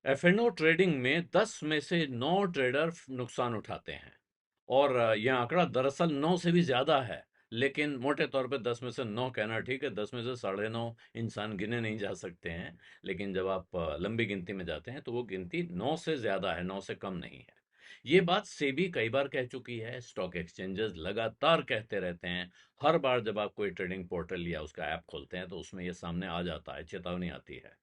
F&O trading में 10 में से 9 ट्रेडर नुकसान उठाते हैं। और यह आंकड़ा दरअसल 9 से भी ज़्यादा है। लेकिन मोटे तौर पे 10 में से 9 कहना ठीक है, 10 में से साढ़े 9 इंसान गिने नहीं जा सकते हैं। लेकिन जब आप लंबी गिनती में जाते हैं तो वो गिनती 9 से ज़्यादा है, 9 से कम नहीं है। ये बात सेबी कई बार कह चुकी है, स्टॉक एक्सचेंजेस लगातार कहते रहते हैं। हर बार जब आप कोई ट्रेडिंग पोर्टल या उसका ऐप खोलते हैं तो उसमें ये सामने आ जाता है, चेतावनी आती है।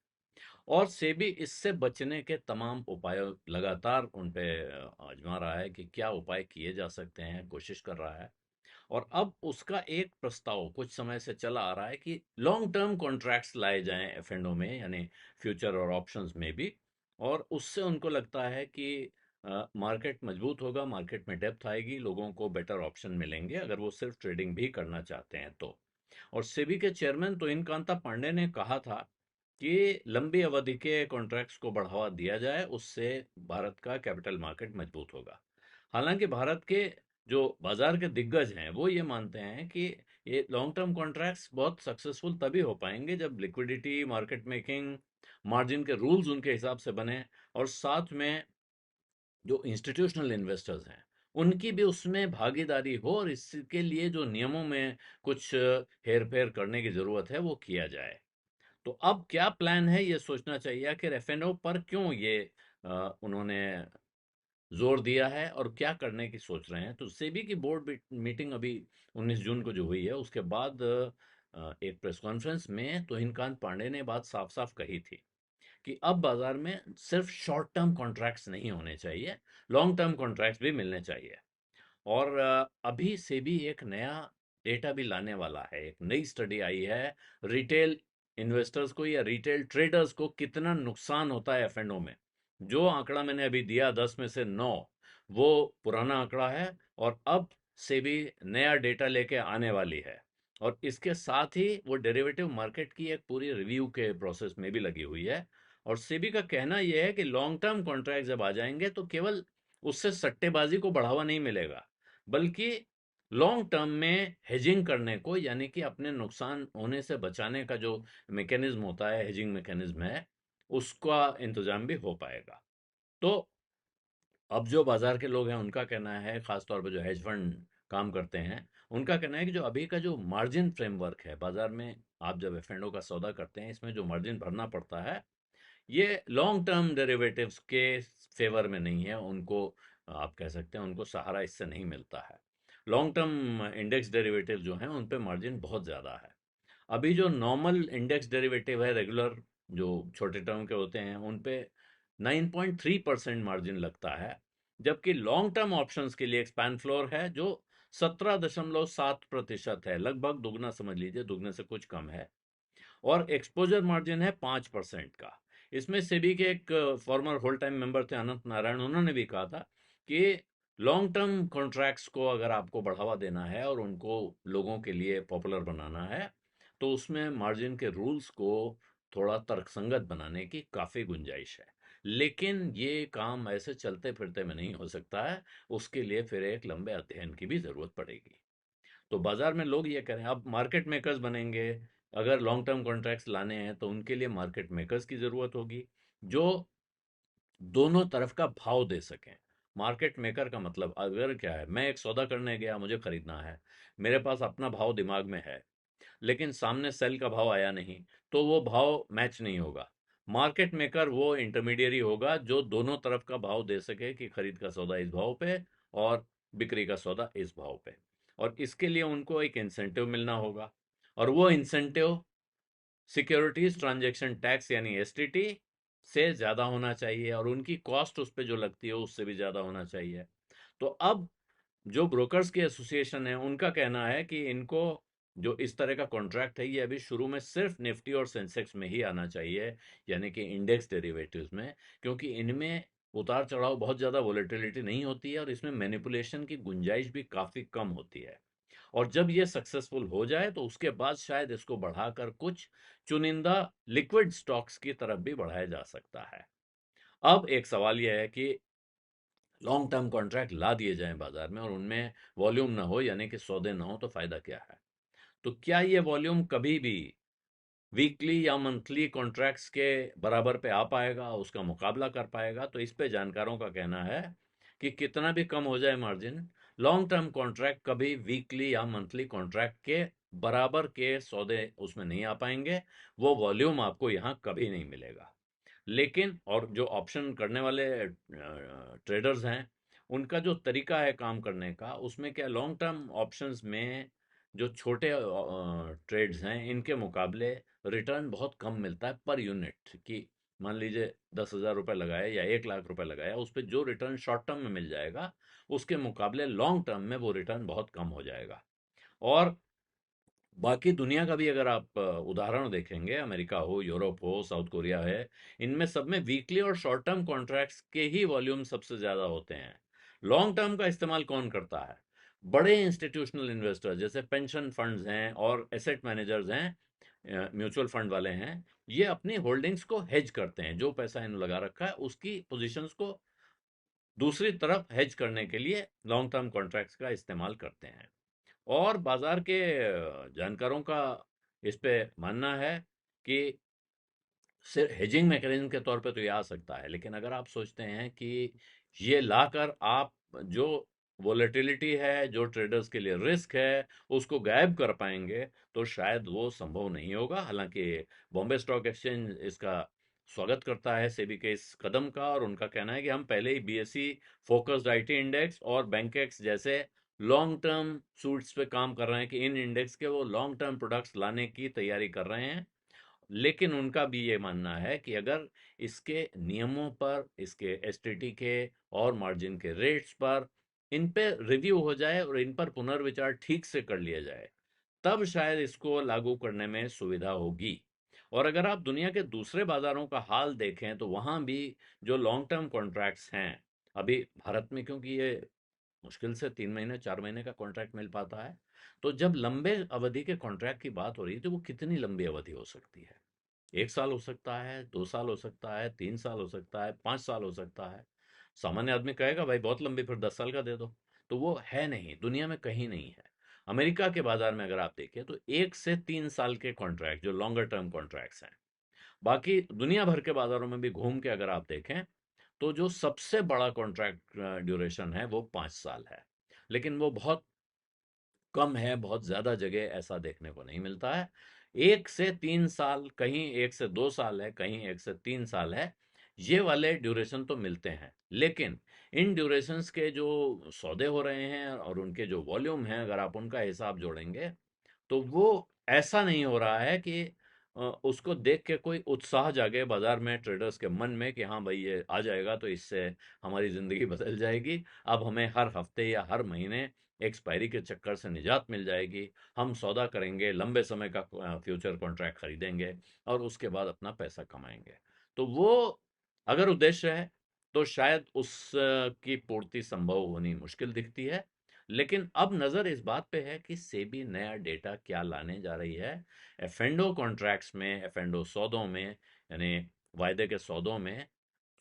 और सेबी इससे बचने के तमाम उपाय लगातार उन पे आजमा रहा है कि क्या उपाय किए जा सकते हैं, कोशिश कर रहा है। और अब उसका एक प्रस्ताव कुछ समय से चला आ रहा है कि लॉन्ग टर्म कॉन्ट्रैक्ट्स लाए जाएं एफ&ओ में, यानी फ्यूचर और ऑप्शंस में भी। और उससे उनको लगता है कि मार्केट मजबूत होगा, मार्केट में डेप्थ आएगी, लोगों को बेटर ऑप्शन मिलेंगे अगर वो सिर्फ ट्रेडिंग भी करना चाहते हैं तो। और सेबी के चेयरमैन तुहिन कांता पांडे ने कहा था कि लंबी अवधि के कॉन्ट्रैक्ट्स को बढ़ावा दिया जाए, उससे भारत का कैपिटल मार्केट मजबूत होगा। हालांकि भारत के जो बाजार के दिग्गज हैं वो ये मानते हैं कि ये लॉन्ग टर्म कॉन्ट्रैक्ट्स बहुत सक्सेसफुल तभी हो पाएंगे जब लिक्विडिटी, मार्केट मेकिंग, मार्जिन के रूल्स उनके हिसाब से बने, और साथ में जो इंस्टीट्यूशनल इन्वेस्टर्स हैं उनकी भी उसमें भागीदारी हो, और इसके लिए जो नियमों में कुछ हेर फेर करने की जरूरत है वो किया जाए। तो अब क्या प्लान है ये सोचना चाहिए, आखिर एफ&ओ पर क्यों ये उन्होंने जोर दिया है और क्या करने की सोच रहे हैं। तो सेबी की बोर्ड मीटिंग अभी 19 जून को जो हुई है उसके बाद एक प्रेस कॉन्फ्रेंस में तुहिनकांत पांडे ने बात साफ साफ कही थी कि अब बाजार में सिर्फ शॉर्ट टर्म कॉन्ट्रैक्ट्स नहीं होने चाहिए, लॉन्ग टर्म कॉन्ट्रैक्ट्स भी मिलने चाहिए। और अभी सेबी एक नया डेटा भी लाने वाला है, एक नई स्टडी आई है। रिटेल इन्वेस्टर्स को या रिटेल ट्रेडर्स को कितना नुकसान होता है एफ&ओ में। जो आंकड़ा मैंने अभी दिया 10 में से 9, वो पुराना आंकड़ा है। और अब सेबी नया डेटा लेके आने वाली है। और इसके साथ ही वो डेरिवेटिव मार्केट की एक पूरी रिव्यू के प्रोसेस में भी लगी हुई है। और सेबी का कहना यह है कि लॉन्ग टर्म कॉन्ट्रैक्ट जब आ जाएंगे तो केवल उससे सट्टेबाजी को बढ़ावा नहीं मिलेगा, बल्कि लॉन्ग टर्म में हेजिंग करने को, यानी कि अपने नुकसान होने से बचाने का जो मैकेनिज्म होता है, हेजिंग मैकेनिज्म है, उसका इंतजाम भी हो पाएगा। तो अब जो बाजार के लोग हैं उनका कहना है, खासतौर पर जो हेज फंड काम करते हैं, उनका कहना है कि जो अभी का जो मार्जिन फ्रेमवर्क है बाजार में, आप जब एफ&ओ का सौदा करते हैं इसमें जो मार्जिन भरना पड़ता है, ये लॉन्ग टर्म डेरिवेटिव्स के फेवर में नहीं है। उनको आप कह सकते हैं उनको सहारा इससे नहीं मिलता है। लॉन्ग टर्म इंडेक्स डेरिवेटिव जो हैं उन पे मार्जिन बहुत ज़्यादा है। अभी जो नॉर्मल इंडेक्स डेरिवेटिव है, रेगुलर जो छोटे टर्म के होते हैं, उन पे 9.3% मार्जिन लगता है। जबकि लॉन्ग टर्म ऑप्शंस के लिए एक्सपैन फ्लोर है जो 17.7% है, लगभग दुगना समझ लीजिए, दुगने से कुछ कम है। और एक्सपोजर मार्जिन है 5% का। इसमें सेबी के एक फॉर्मर होल टाइम मेंबर थे अनंत नारायण, उन्होंने भी कहा था कि लॉन्ग टर्म कॉन्ट्रैक्ट्स को अगर आपको बढ़ावा देना है और उनको लोगों के लिए पॉपुलर बनाना है तो उसमें मार्जिन के रूल्स को थोड़ा तर्कसंगत बनाने की काफ़ी गुंजाइश है। लेकिन ये काम ऐसे चलते फिरते में नहीं हो सकता है, उसके लिए फिर एक लंबे अध्ययन की भी ज़रूरत पड़ेगी। तो बाजार में लोग ये करें, अब मार्केट मेकर्स बनेंगे। अगर लॉन्ग टर्म कॉन्ट्रैक्ट्स लाने हैं तो उनके लिए मार्केट मेकर्स की ज़रूरत होगी जो दोनों तरफ का भाव दे सकें। मार्केट मेकर का मतलब अगर क्या है, मैं एक सौदा करने गया, मुझे खरीदना है, मेरे पास अपना भाव दिमाग में है, लेकिन सामने सेल का भाव आया नहीं, तो वो भाव मैच नहीं होगा। मार्केट मेकर वो इंटरमीडियरी होगा जो दोनों तरफ का भाव दे सके कि खरीद का सौदा इस भाव पे और बिक्री का सौदा इस भाव पे। और इसके लिए उनको एक इंसेंटिव मिलना होगा, और वो इंसेंटिव सिक्योरिटीज ट्रांजैक्शन टैक्स यानी एसटीटी से ज़्यादा होना चाहिए, और उनकी कॉस्ट उस पर जो लगती है उससे भी ज़्यादा होना चाहिए। तो अब जो ब्रोकर्स की एसोसिएशन है उनका कहना है कि इनको जो इस तरह का कॉन्ट्रैक्ट है ये अभी शुरू में सिर्फ निफ्टी और सेंसेक्स में ही आना चाहिए, यानी कि इंडेक्स डेरिवेटिव्स में, क्योंकि इनमें उतार चढ़ाव बहुत ज़्यादा वोलेटिलिटी नहीं होती है और इसमें मैनिपुलेशन की गुंजाइश भी काफ़ी कम होती है। और जब ये सक्सेसफुल हो जाए तो उसके बाद शायद इसको बढ़ाकर कुछ चुनिंदा लिक्विड स्टॉक्स की तरफ भी बढ़ाया जा सकता है। अब एक सवाल यह है कि लॉन्ग टर्म कॉन्ट्रैक्ट ला दिए जाएं बाजार में और उनमें वॉल्यूम ना हो, यानी कि सौदे ना हो, तो फायदा क्या है। तो क्या ये वॉल्यूम कभी भी वीकली या मंथली कॉन्ट्रैक्ट्स के बराबर पे आ पाएगा, उसका मुकाबला कर पाएगा। तो इस पे जानकारों का कहना है कि कितना भी कम हो जाए मार्जिन, लॉन्ग टर्म कॉन्ट्रैक्ट कभी वीकली या मंथली कॉन्ट्रैक्ट के बराबर के सौदे उसमें नहीं आ पाएंगे। वो वॉल्यूम आपको यहाँ कभी नहीं मिलेगा। लेकिन और जो ऑप्शन करने वाले ट्रेडर्स हैं, उनका जो तरीका है काम करने का, उसमें क्या लॉन्ग टर्म ऑप्शंस में जो छोटे ट्रेड्स हैं, इनके मुकाबले रिटर्न बहुत कम मिलता है पर यूनिट। कि मान लीजिए 10,000 रुपये लगाए या 1 लाख रुपए लगाया, उस पर जो रिटर्न शॉर्ट टर्म में मिल जाएगा, उसके मुकाबले लॉन्ग टर्म में वो रिटर्न बहुत कम हो जाएगा। और बाकी दुनिया का भी अगर आप उदाहरण देखेंगे, अमेरिका हो, यूरोप हो, साउथ कोरिया है, इनमें सब में वीकली और शॉर्ट टर्म कॉन्ट्रैक्ट्स के ही वॉल्यूम सबसे ज़्यादा होते हैं। लॉन्ग टर्म का इस्तेमाल कौन करता है? बड़े इंस्टीट्यूशनल इन्वेस्टर जैसे पेंशन फंड्स हैं और एसेट मैनेजर्स हैं, म्यूचुअल फंड वाले हैं। ये अपनी होल्डिंग्स को हेज करते हैं, जो पैसा इन्होंने लगा रखा है उसकी पोजीशंस को दूसरी तरफ हेज करने के लिए लॉन्ग टर्म कॉन्ट्रैक्ट्स का इस्तेमाल करते हैं। और बाजार के जानकारों का इस पे मानना है कि सिर्फ हेजिंग मैकेनिज्म के तौर पे तो ये आ सकता है, लेकिन अगर आप सोचते हैं कि ये लाकर आप जो वोलेटिलिटी है, जो ट्रेडर्स के लिए रिस्क है, उसको गायब कर पाएंगे, तो शायद वो संभव नहीं होगा। हालांकि बॉम्बे स्टॉक एक्सचेंज इसका स्वागत करता है, सेबी के इस कदम का, और उनका कहना है कि हम पहले ही बीएसई फोकस्ड आईटी इंडेक्स और बैंकेक्स जैसे लॉन्ग टर्म सूट्स पे काम कर रहे हैं, कि इन इंडेक्स के वो लॉन्ग टर्म प्रोडक्ट्स लाने की तैयारी कर रहे हैं। लेकिन उनका भी ये मानना है कि अगर इसके नियमों पर, इसके एसटीटी के और मार्जिन के रेट्स पर, इन पे रिव्यू हो जाए और इन पर पुनर्विचार ठीक से कर लिया जाए, तब शायद इसको लागू करने में सुविधा होगी। और अगर आप दुनिया के दूसरे बाजारों का हाल देखें, तो वहां भी जो लॉन्ग टर्म कॉन्ट्रैक्ट्स हैं, अभी भारत में क्योंकि ये मुश्किल से 3 महीने 4 महीने का कॉन्ट्रैक्ट मिल पाता है, तो जब लंबे अवधि के कॉन्ट्रैक्ट की बात हो रही है, तो वो कितनी लंबी अवधि हो सकती है? 1 साल हो सकता है, 2 साल हो सकता है, 3 साल हो सकता है, 5 साल हो सकता है। सामान्य आदमी कहेगा भाई बहुत लंबी, फिर 10 साल का दे दो। तो वो है नहीं, दुनिया में कहीं नहीं है। अमेरिका के बाजार में अगर आप देखें, तो 1 से 3 साल के कॉन्ट्रैक्ट जो लॉन्गर टर्म कॉन्ट्रैक्ट्स हैं। बाकी दुनिया भर के बाजारों में भी घूम के अगर आप देखें, तो जो सबसे बड़ा कॉन्ट्रैक्ट ड्यूरेशन है वो 5 साल है। लेकिन वो बहुत कम है, बहुत ज़्यादा जगह ऐसा देखने को नहीं मिलता है। 1 से 3 साल, कहीं 1 से 2 साल है, कहीं 1 से 3 साल है, ये वाले ड्यूरेशन तो मिलते हैं। लेकिन इन ड्यूरेशंस के जो सौदे हो रहे हैं और उनके जो वॉल्यूम हैं, अगर आप उनका हिसाब जोड़ेंगे, तो वो ऐसा नहीं हो रहा है कि उसको देख के कोई उत्साह जागे बाजार में, ट्रेडर्स के मन में, कि हाँ भाई ये आ जाएगा तो इससे हमारी ज़िंदगी बदल जाएगी। अब हमें हर हफ्ते या हर महीने एक्सपायरी के चक्कर से निजात मिल जाएगी। हम सौदा करेंगे, लंबे समय का फ्यूचर कॉन्ट्रैक्ट खरीदेंगे और उसके बाद अपना पैसा कमाएंगे। तो वो अगर उद्देश्य है, तो शायद उस की पूर्ति संभव होनी मुश्किल दिखती है। लेकिन अब नज़र इस बात पे है कि सेबी नया डेटा क्या लाने जा रही है। एफएनडो कॉन्ट्रैक्ट्स में, एफएनडो सौदों में, यानी वायदे के सौदों में,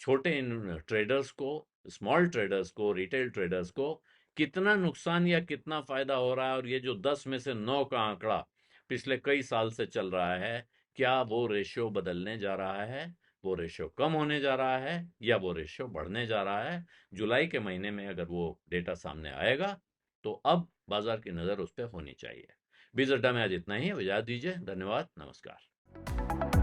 छोटे इन ट्रेडर्स को, स्मॉल ट्रेडर्स को, रिटेल ट्रेडर्स को कितना नुकसान या कितना फायदा हो रहा है। और ये जो 10 में से 9 का आंकड़ा पिछले कई साल से चल रहा है, क्या वो रेशियो बदलने जा रहा है? वो रेशियो कम होने जा रहा है या वो रेशियो बढ़ने जा रहा है? जुलाई के महीने में अगर वो डेटा सामने आएगा, तो अब बाजार की नज़र उस पर होनी चाहिए। बीज अड्डा में आज इतना ही। इजाज़त दीजिए। धन्यवाद। नमस्कार।